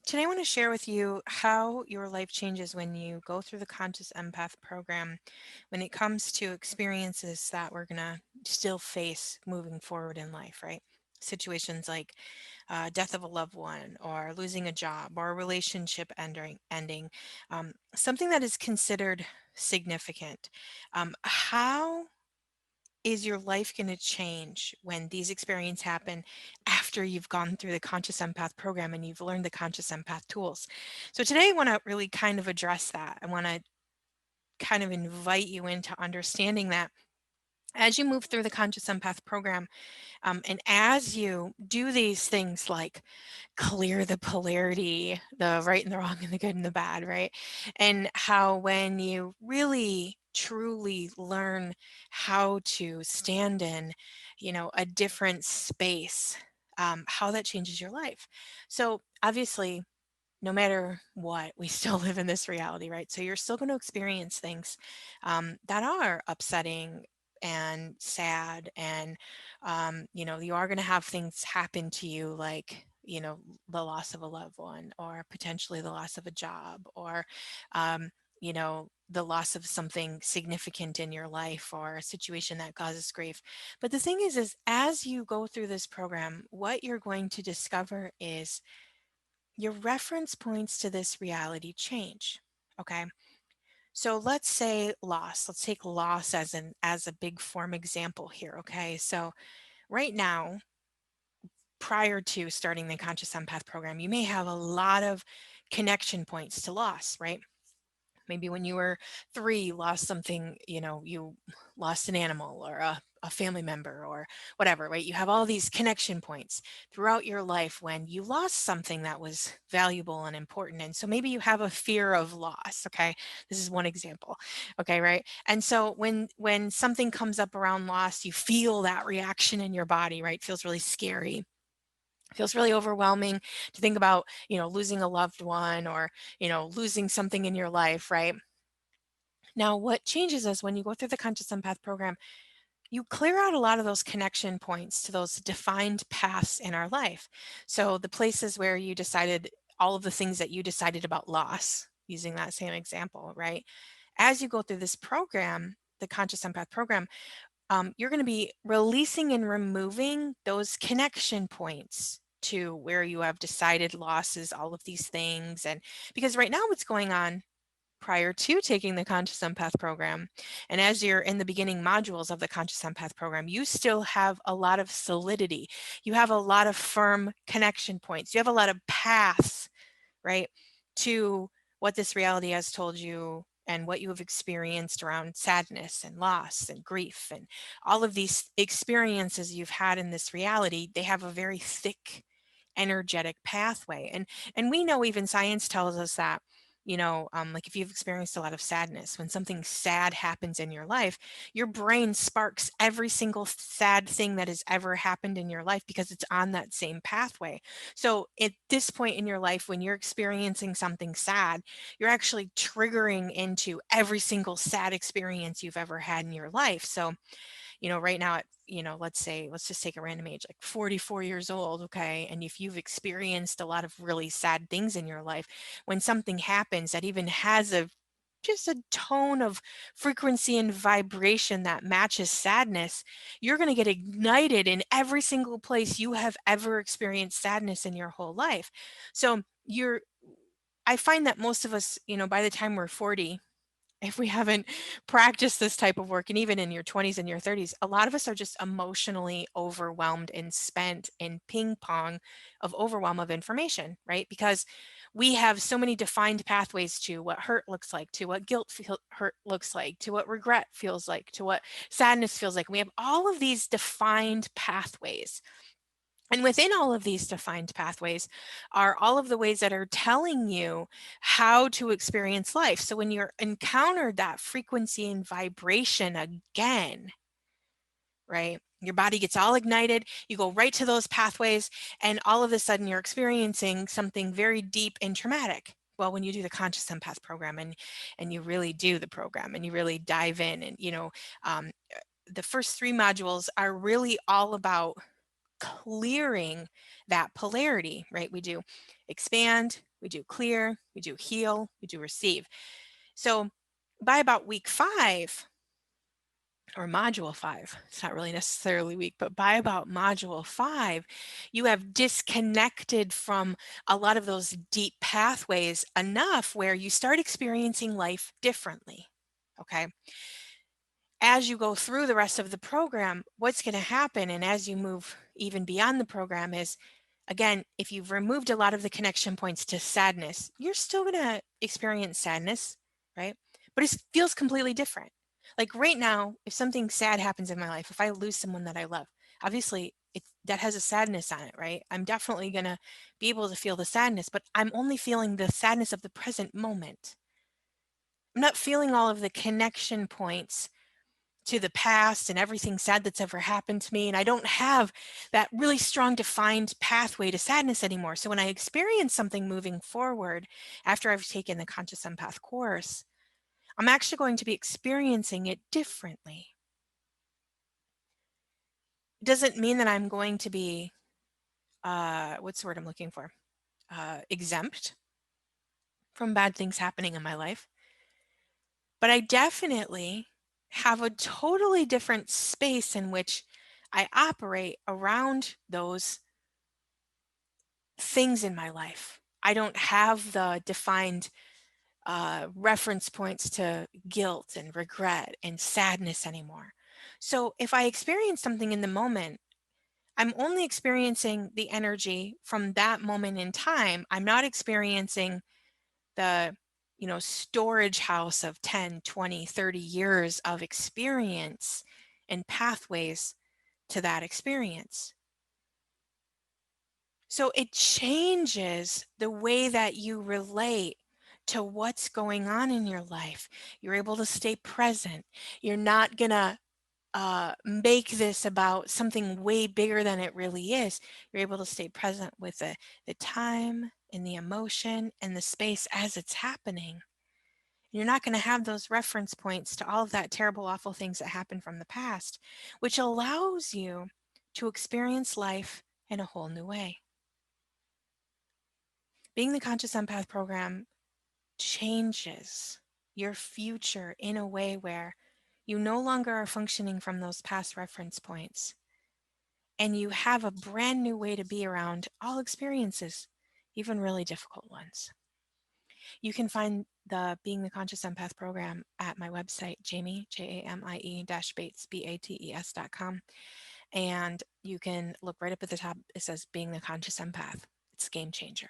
Today, I want to share with you how your life changes when you go through the Conscious Empath program when it comes to experiences that we're going to still face moving forward in life, right? Situations like death of a loved one, or losing a job, or a relationship ending, something that is considered significant. How is your life going to change when these experiences happen after you've gone through the Conscious Empath program and you've learned the Conscious Empath tools? So today I want to really kind of address that. I want to kind of invite you into understanding that as you move through the Conscious Empath program, and as you do these things like clear the polarity, the right and the wrong and the good and the bad, right? And how when you really truly learn how to stand in, a different space, how that changes your life. So obviously, no matter what, we still live in this reality, right? So you're still going to experience things that are upsetting and sad, and you are going to have things happen to you like the loss of a loved one, or potentially the loss of a job, or the loss of something significant in your life, or a situation that causes grief. But the thing is as you go through this program, what you're going to discover is your reference points to this reality change. Okay. So let's say loss. Let's take loss as a big form example here. Okay. So right now, prior to starting the Conscious Empath program, you may have a lot of connection points to loss, right? Maybe when you were 3, you lost something, you lost an animal, or a family member, or whatever, right? You have all these connection points throughout your life when you lost something that was valuable and important. And so maybe you have a fear of loss. Okay. This is one example. Okay. Right. And so when something comes up around loss, you feel that reaction in your body, right? It feels really scary, feels really overwhelming to think about, losing a loved one, or, losing something in your life, right? Now, what changes is when you go through the Conscious Empath program, you clear out a lot of those connection points to those defined paths in our life. So, the places where you decided all of the things that you decided about loss, using that same example, right? As you go through this program, the Conscious Empath program, you're going to be releasing and removing those connection points to where you have decided losses, all of these things. And because right now, what's going on prior to taking the Conscious Empath program, and as you're in the beginning modules of the Conscious Empath program, you still have a lot of solidity. You have a lot of firm connection points. You have a lot of paths, right, to what this reality has told you and what you have experienced around sadness and loss and grief, and all of these experiences you've had in this reality. They have a very thick energetic pathway. And we know, even science tells us that, like if you've experienced a lot of sadness, when something sad happens in your life, your brain sparks every single sad thing that has ever happened in your life because it's on that same pathway. So at this point in your life, when you're experiencing something sad, you're actually triggering into every single sad experience you've ever had in your life. So right now at, let's say, let's just take a random age, like 44 years old, okay? And if you've experienced a lot of really sad things in your life, when something happens that even has just a tone of frequency and vibration that matches sadness, you're going to get ignited in every single place you have ever experienced sadness in your whole life. So I find that most of us, by the time we're 40, if we haven't practiced this type of work, and even in your 20s and your 30s, a lot of us are just emotionally overwhelmed and spent in ping pong of overwhelm of information, right? Because we have so many defined pathways to what hurt looks like, to what hurt looks like, to what regret feels like, to what sadness feels like. We have all of these defined pathways, and within all of these defined pathways are all of the ways that are telling you how to experience life. So when you're encountered that frequency and vibration again, right? Your body gets all ignited, you go right to those pathways, and all of a sudden you're experiencing something very deep and traumatic. Well, when you do the Conscious Empath program, and you really do the program, and you really dive in, and the first 3 modules are really all about clearing that polarity, right? We do expand, we do clear, we do heal, we do receive. So by about week 5, or module 5, it's not really necessarily week, but by about module 5, you have disconnected from a lot of those deep pathways enough where you start experiencing life differently. Okay. As you go through the rest of the program, what's going to happen, and as you move even beyond the program, is again, if you've removed a lot of the connection points to sadness, you're still going to experience sadness, right? But it feels completely different. Like right now, if something sad happens in my life, if I lose someone that I love, obviously that has a sadness on it, right? I'm definitely going to be able to feel the sadness, but I'm only feeling the sadness of the present moment. I'm not feeling all of the connection points to the past and everything sad that's ever happened to me. And I don't have that really strong defined pathway to sadness anymore. So when I experience something moving forward after I've taken the Conscious Empath course, I'm actually going to be experiencing it differently. It doesn't mean that I'm going to be, what's the word I'm looking for? Exempt from bad things happening in my life. But I definitely have a totally different space in which I operate around those things in my life. I don't have the defined reference points to guilt and regret and sadness anymore. So if I experience something in the moment, I'm only experiencing the energy from that moment in time. I'm not experiencing the storage house of 10, 20, 30 years of experience and pathways to that experience. So it changes the way that you relate to what's going on in your life. You're able to stay present. You're not going to make this about something way bigger than it really is. You're able to stay present with the time and the emotion and the space as it's happening. You're not going to have those reference points to all of that terrible, awful things that happened from the past, which allows you to experience life in a whole new way. Being the Conscious Empath program changes your future in a way where you no longer are functioning from those past reference points, and you have a brand new way to be around all experiences, even really difficult ones. You can find the Being the Conscious Empath program at my website, Jamie, Jamie-Bates, Bates.com. And you can look right up at the top. It says Being the Conscious Empath. It's a game changer.